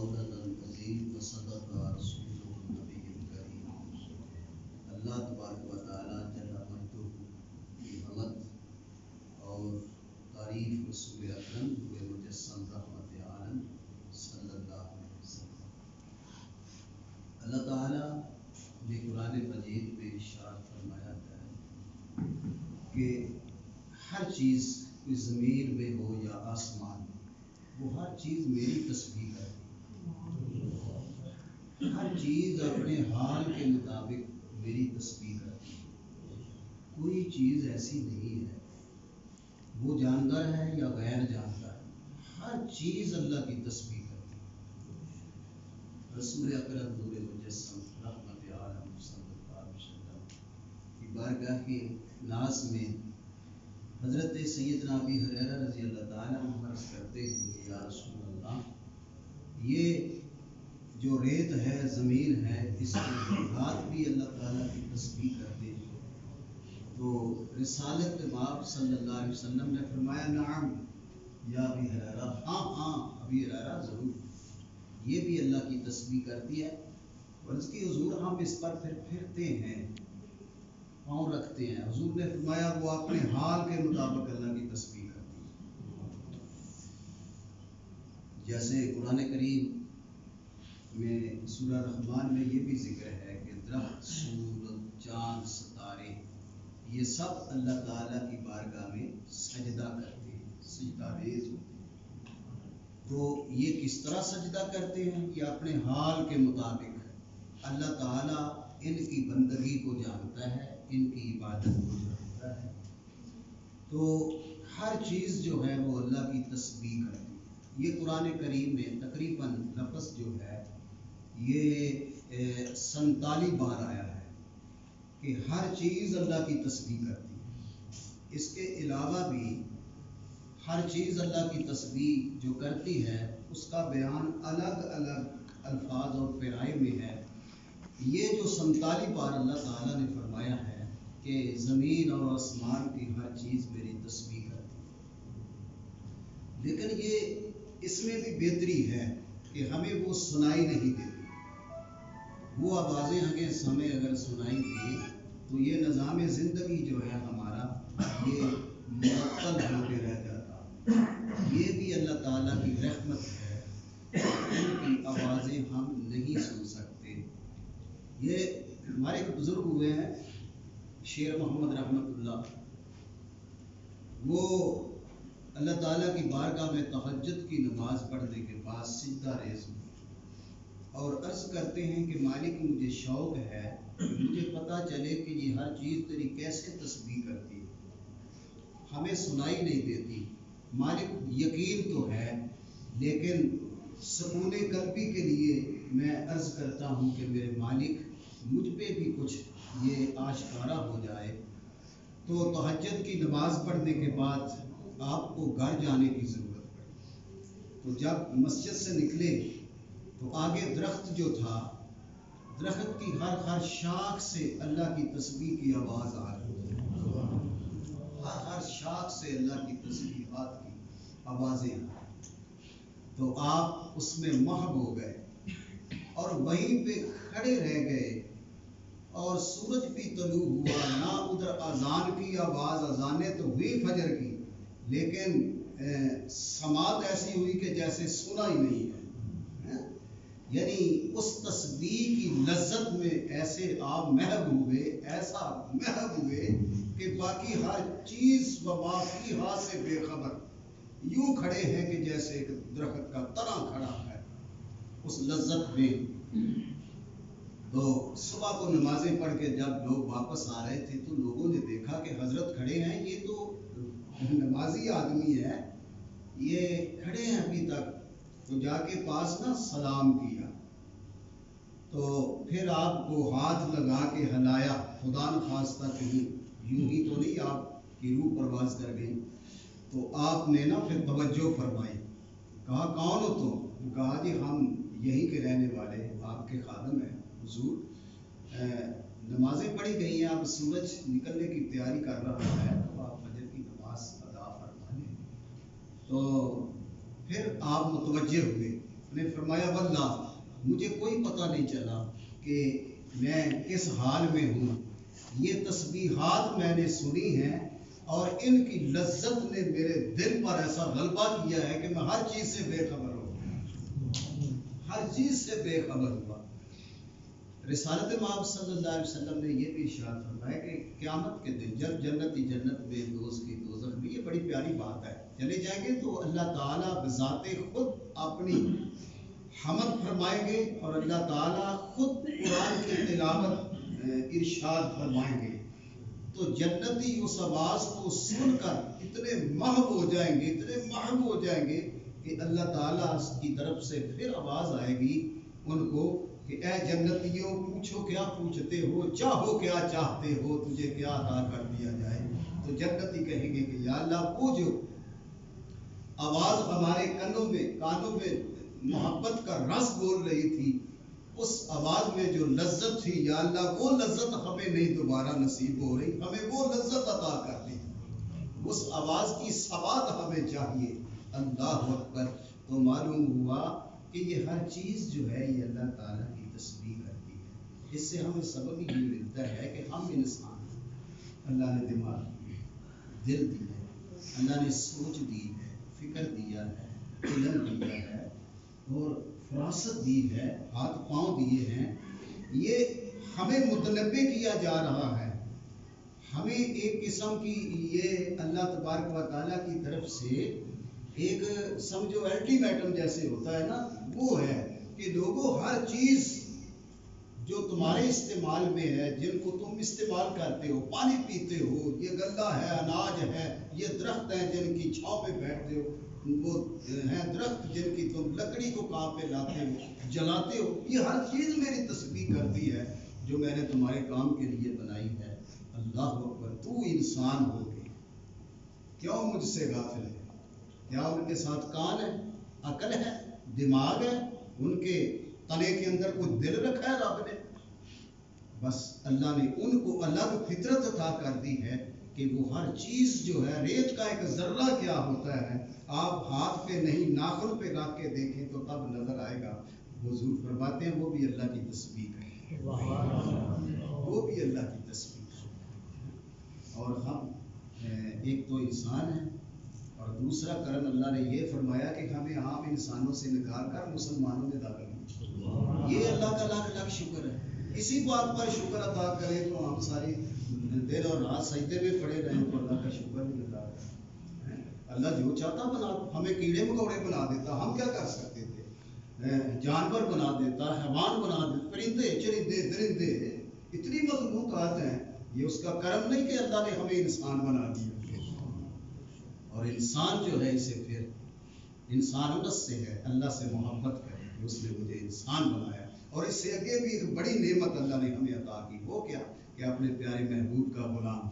مولانا العظیم وصدق رسولہ النبی الکریم۔ اللہ تبارک و تعالیٰ جل مجدہ کی حمد اور تعریف رسول اکرم ہوئے مجسم رحمت عالم صلی اللہ علیہ وسلم۔ اللہ تعالیٰ نے قرآن مجید میں ارشاد فرمایا ہے کہ ہر چیز کوئی زمین میں ہو یا آسمان میں، وہ ہر چیز میری تسبیح کرتی ہے۔ ہر چیز اپنے حال کے مطابق میری تسبیح کرتی ہے۔ کوئی چیز ایسی نہیں ہے، وہ جاندار ہے یا غیر جاندار ہے، ہر چیز اللہ کی تسبیح کرتی ہے۔ رسول اکرم نور مجسم رحمت عالم صلی اللہ علیہ وسلم کی بارگاہ کے ناز میں حضرت سیدنا ابی ہریرہ رضی اللہ تعالیٰ عنہ عرض کرتے ہیں کہ یا رسول اللہ، یہ جو ریت ہے، زمین ہے، اس کے ہاتھ بھی اللہ تعالیٰ کی تسبیح کرتے ہیں۔ تو رسالت باب صلی اللہ علیہ وسلم نے فرمایا نعم یا ابی ہریرہ، ہاں ہاں ابی ہریرہ ضرور، یہ بھی اللہ کی تسبیح کرتی ہے۔ عرض کی حضور ہم اس پر پھر پھرتے ہیں، پاؤں رکھتے ہیں۔ حضور نے فرمایا وہ اپنے حال کے مطابق اللہ کی تسبیح کرتی ہے۔ جیسے قرآن کریم میں سورہ رحمان میں یہ بھی ذکر ہے کہ درخت، سورج، چاند، ستارے، یہ سب اللہ تعالیٰ کی بارگاہ میں سجدہ کرتے ہیں، سجدہ ریز ہوتے ہیں۔ تو یہ کس طرح سجدہ کرتے ہیں؟ یہ اپنے حال کے مطابق اللہ تعالیٰ ان کی بندگی کو جانتا ہے، ان کی عبادت کو جانتا ہے۔ تو ہر چیز جو ہے وہ اللہ کی تسبیح کرتی ہے۔ یہ قرآن کریم میں تقریباً لفظ جو ہے یہ 47 بار آیا ہے کہ ہر چیز اللہ کی تسبیح کرتی ہے۔ اس کے علاوہ بھی ہر چیز اللہ کی تسبیح جو کرتی ہے اس کا بیان الگ الگ الفاظ اور پیرائے میں ہے۔ یہ جو 47 بار اللہ تعالیٰ نے فرمایا ہے کہ زمین اور آسمان کی ہر چیز میری تسبیح کرتی ہے، لیکن یہ اس میں بھی بہتری ہے کہ ہمیں وہ سنائی نہیں دیتی۔ وہ آوازیں ہمیں اگر سنائی دی تو یہ نظام زندگی جو ہے ہمارا یہ معطل ہو کے رہ جاتا۔ یہ بھی اللہ تعالیٰ کی رحمت ہے، ان کی آوازیں ہم نہیں سن سکتے۔ یہ ہمارے ایک بزرگ ہوئے ہیں شیر محمد رحمت اللہ، وہ اللہ تعالیٰ کی بارگاہ میں تہجد کی نماز پڑھنے کے بعد سجدہ ریز ہوئے اور عرض کرتے ہیں کہ مالک مجھے شوق ہے، مجھے پتہ چلے کہ یہ ہر چیز تیری کیسے تسبیح کرتی ہے، ہمیں سنائی نہیں دیتی۔ مالک یقین تو ہے، لیکن سکون قلبی کے لیے میں عرض کرتا ہوں کہ میرے مالک مجھ پہ بھی کچھ یہ آشکارا ہو جائے۔ تو تہجد کی نماز پڑھنے کے بعد آپ کو گھر جانے کی ضرورت پڑی۔ تو جب مسجد سے نکلے تو آگے درخت جو تھا، درخت کی ہر شاخ سے اللہ کی تسبیح کی آواز آ رہی تھی، ہر شاخ سے اللہ کی تسبیحات کی آوازیں آ رہی۔ تو آپ اس میں محو ہو گئے اور وہیں پہ کھڑے رہ گئے، اور سورج بھی طلوع ہوا، نہ ادھر اذان کی آواز، اذانیں تو ہوئی فجر کی، لیکن سماعت ایسی ہوئی کہ جیسے سنا ہی نہیں ہے۔ یعنی اس تسبیح کی لذت میں ایسے آپ محو ہوئے، ایسا محو ہوئے کہ باقی ہر چیز و باقیہ سے بے خبر، یوں کھڑے ہیں کہ جیسے ایک درخت کا تنا کھڑا ہے اس لذت میں۔ تو صبح کو نمازیں پڑھ کے جب لوگ واپس آ رہے تھے تو لوگوں نے دیکھا کہ حضرت کھڑے ہیں، یہ تو نمازی آدمی ہے، یہ کھڑے ہیں ابھی تک۔ تو جا کے پاس نہ سلام کیا، تو پھر آپ کو ہاتھ لگا کے ہلایا، خدا نخواستہ کہیں یوں ہی تو نہیں آپ کی روح پرواز کر گئی۔ تو آپ نے نا پھر توجہ فرمائی، کہا کون ہو تم؟ کہا جی ہم یہیں کے رہنے والے آپ کے خادم ہیں حضور، نمازیں پڑھی گئی ہیں، اب سورج نکلنے کی تیاری کر رہا ہے، تو آپ فجر کی نماز ادا فرما لیں۔ تو پھر آپ متوجہ ہوئے، نے فرمایا واللہ مجھے کوئی پتہ نہیں چلا کہ میں کس حال میں ہوں، یہ تسبیحات میں نے سنی ہیں اور ان کی لذت نے میرے دل پر ایسا غلبہ کیا ہے کہ میں ہر چیز سے بے خبر ہو گیا، ہر چیز سے بے خبر ہوا۔ رسالت امام صلی اللہ علیہ وسلم نے یہ بھی ارشاد فرمایا کہ قیامت کے دن جب جنتی جنت میں، دوزخی دوزخ میں، یہ بڑی پیاری بات ہے، چلے جائیں گے تو اللہ تعالیٰ بذات خود اپنی حمد فرمائیں گے اور اللہ تعالیٰ خود قرآن کی تلاوت ارشاد فرمائیں گے، تو جنتی اس آواز کو سن کر اتنے محو ہو جائیں گے، اتنے محو ہو جائیں گے کہ اللہ تعالیٰ کی طرف سے پھر آواز آئے گی ان کو کہ اے جنتیوں پوچھو کیا پوچھتے ہو، چاہو کیا چاہتے ہو، تجھے کیا عطا کر دیا جائے۔ تو جنتی کہیں گے کہ یا اللہ وہ جو آواز ہمارے کانوں میں محبت کا رس بول رہی تھی، اس آواز میں جو لذت تھی، یا اللہ وہ لذت ہمیں نہیں دوبارہ نصیب ہو رہی، ہمیں وہ لذت عطا کر دی، اس آواز کی سواد ہمیں چاہیے۔ اللہ اکبر۔ تو معلوم ہوا کہ یہ ہر چیز جو ہے یہ اللہ تعالیٰ کی تسبیح کرتی ہے۔ اس سے ہمیں سبب یہ ملتا ہے کہ ہم انسان ہیں، اللہ نے دماغ دی، دل دی ہے، اللہ نے سوچ دی ہے، فکر دیا ہے، علم دیا ہے اور فراست دی ہے، ہاتھ پاؤں دیے ہیں، یہ ہمیں متنبع کیا جا رہا ہے، ہمیں ایک قسم کی یہ اللہ تبارک و تعالیٰ کی طرف سے ایک سمجھو الٹیمیٹم جیسے ہوتا ہے نا، وہ ہے کہ لوگوں ہر چیز جو تمہارے استعمال میں ہے، جن کو تم استعمال کرتے ہو، پانی پیتے ہو، یہ غلہ ہے، اناج ہے، یہ درخت ہیں جن کی چھاؤں پہ بیٹھتے ہو، وہ ہیں درخت جن کی تم لکڑی کو کام پہ لاتے ہو، جلاتے ہو، یہ ہر چیز میری تسبیح کرتی ہے جو میں نے تمہارے کام کے لیے بنائی ہے۔ اللہ اکبر۔ تو انسان ہو گئے، کیوں مجھ سے غافل ہے؟ کیا ان کے ساتھ کان ہے، عقل ہے، دماغ ہے، ان کے تنے کے اندر کوئی دل رکھا ہے رب نے؟ بس اللہ نے ان کو الگ فطرت عطا کر دی ہے کہ وہ ہر چیز جو ہے، ریت کا ایک ذرہ کیا ہوتا ہے، آپ ہاتھ پہ نہیں ناخن پہ رکھ کے دیکھیں تو تب نظر آئے گا۔ حضور فرماتے ہیں وہ بھی اللہ کی تسبیح ہے، وہ بھی اللہ کی تسبیح ہے۔ اور ہم ایک تو انسان ہیں اور دوسرا کرم اللہ نے یہ فرمایا کہ ہمیں عام انسانوں سے نکال کر مسلمانوں میں داخل کیا۔ یہ اللہ کا لاکھ لاکھ شکر ہے۔ اسی بات پر شکر ادا کریں تو ہم ساری دن اور رات سجدے میں پڑے رہیں تو اللہ کا شکر نہیں ادا کریں۔ اللہ جو چاہتا بنا، ہمیں کیڑے مکوڑے بنا دیتا، ہم کیا کر سکتے تھے؟ جانور بنا دیتا، حیوان بنا دیتا، پرندے چرندے درندے، اتنی مخلوقات ہیں، یہ اس کا کرم نہیں کہ اللہ نے ہمیں انسان بنا دیا۔ اور انسان جو ہے اسے پھر انسانیت سے ہے، اللہ سے محبت کرے کہ اس نے مجھے انسان بنایا، اور اس سے آگے بھی ایک بڑی نعمت اللہ نے ہمیں عطا کی، وہ کیا کہ اپنے پیارے محبوب کا غلام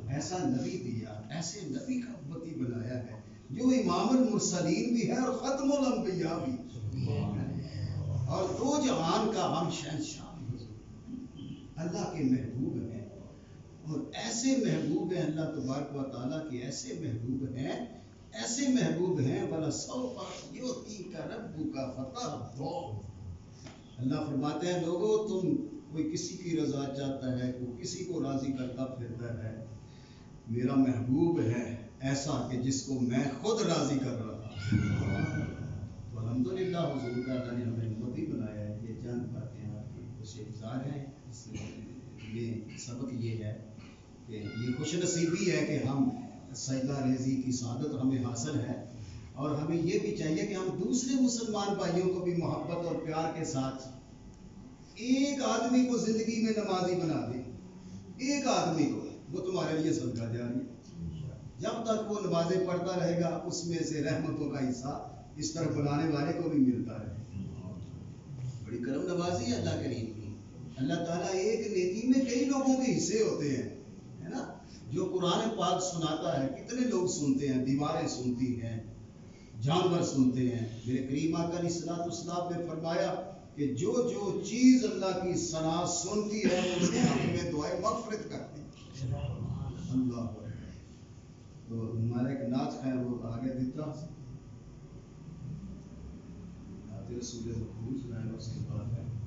ایسا نبی دیا، ایسے نبی کا امتی بنایا ہے جو امام المرسلین بھی ہے اور ختم الانبیاء بھی، اور دو جہان کا ہم شہنشاہ بھی، اللہ کے محبوب ہیں، اور ایسے محبوب ہیں اللہ تبارک و تعالیٰ کے، ایسے محبوب ہیں، ایسے محبوب ہیں وَلَسَوْفَ يُعْطِيكَ رَبُّكَ فَتَرْضَىٰ۔ اللہ فرماتے ہیں لوگوں تم کوئی کسی کی رضا چاہتا ہے، کوئی کسی کو راضی کرتا پھرتا ہے، میرا محبوب ہے ایسا کہ جس کو میں خود راضی کر رہا ہوں۔ تو الحمدللہ حضور کا اللہ نے ہمیں امتی بنایا ہے۔ یہ چند باتیں آپ کی خوش اظہار ہیں، اس میں سبق یہ ہے کہ یہ خوش نصیبی ہے کہ ہم سجدہ ریزی کی سعادت ہمیں حاصل ہے، اور ہمیں یہ بھی چاہیے کہ ہم دوسرے مسلمان بھائیوں کو بھی محبت اور پیار کے ساتھ، ایک آدمی کو زندگی میں نمازی بنا دیں، ایک آدمی کو، وہ تمہارے لیے صدقہ جاری ہے۔ جب تک وہ نمازیں پڑھتا رہے گا اس میں سے رحمتوں کا حصہ اس طرف بلانے والے کو بھی ملتا ہے۔ بڑی کرم نوازی ہے اللہ کریم کی۔ اللہ تعالیٰ ایک نیکی میں کئی لوگوں کے حصے ہوتے ہیں، ہے نا؟ جو قرآن پاک سناتا ہے کتنے لوگ سنتے ہیں، دیواریں سنتی ہیں، جانور سنتے ہیں۔ میرے کریم آقا علیہ الصلوۃ والسلام نے فرمایا کہ جو جو چیز اللہ کی ثنا سنتی ہے اس کے حق میں دعائیں مغفرت کرتی ہے۔ اللہ اکبر۔ تو ہمارا ایک نعت ہے وہ آگے دیتا رسول مقبول سنائے اور سے بات ہے